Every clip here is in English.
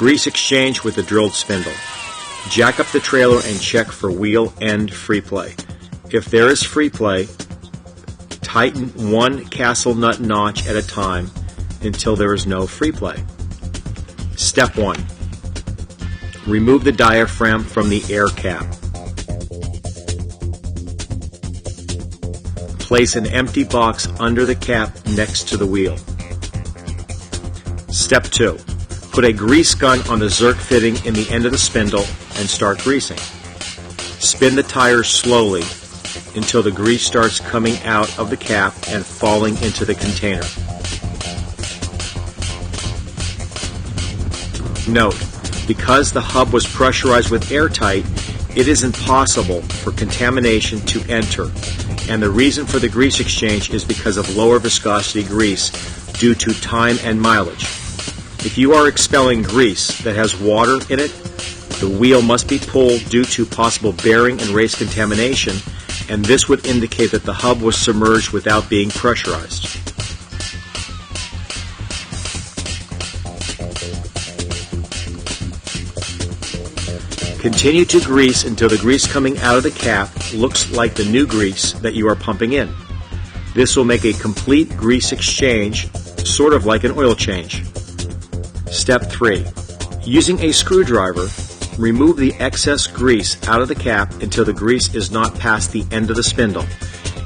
Grease exchange with the drilled spindle. Jack up the trailer and check for wheel end free play. If there is free play, tighten one castle nut notch at a time until there is no free play. Step 1. Remove the diaphragm from the air cap. Place an empty box under the cap next to the wheel. Step 2. Put a grease gun on the Zerk fitting in the end of the spindle and start greasing. Spin the tires slowly until the grease starts coming out of the cap and falling into the container. Note, because the hub was pressurized with airtight, it is impossible for contamination to enter, and the reason for the grease exchange is because of lower viscosity grease due to time and mileage. If you are expelling grease that has water in it, the wheel must be pulled due to possible bearing and race contamination, and this would indicate that the hub was submerged without being pressurized. Continue to grease until the grease coming out of the cap looks like the new grease that you are pumping in. This will make a complete grease exchange, sort of like an oil change. Step 3. Using a screwdriver, remove the excess grease out of the cap until the grease is not past the end of the spindle.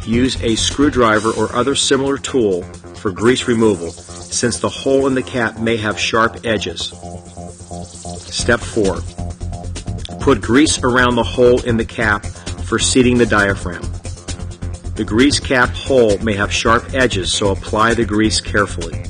Use a screwdriver or other similar tool for grease removal, since the hole in the cap may have sharp edges. Step 4. Put grease around the hole in the cap for seating the diaphragm. The grease cap hole may have sharp edges, so apply the grease carefully.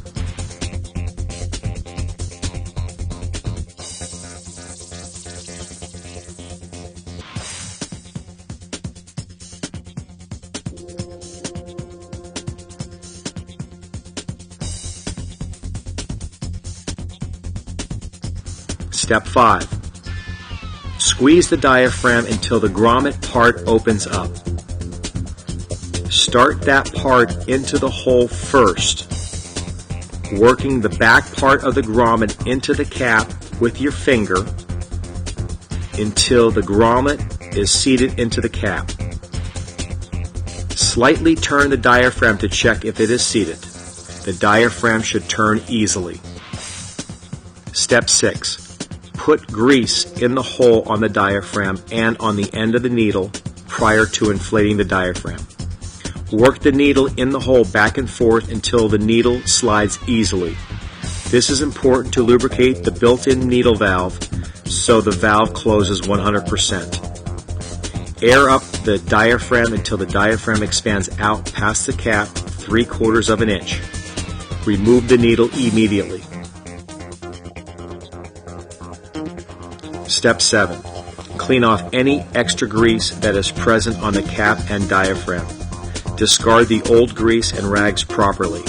Step 5. Squeeze the diaphragm until the grommet part opens up. Start that part into the hole first, working the back part of the grommet into the cap with your finger until the grommet is seated into the cap. Slightly turn the diaphragm to check if it is seated. The diaphragm should turn easily. Step 6. Put grease in the hole on the diaphragm and on the end of the needle prior to inflating the diaphragm. Work the needle in the hole back and forth until the needle slides easily. This is important to lubricate the built-in needle valve so the valve closes 100%. Air up the diaphragm until the diaphragm expands out past the cap 3/4 of an inch. Remove the needle immediately. Step 7. Clean off any extra grease that is present on the cap and diaphragm. Discard the old grease and rags properly.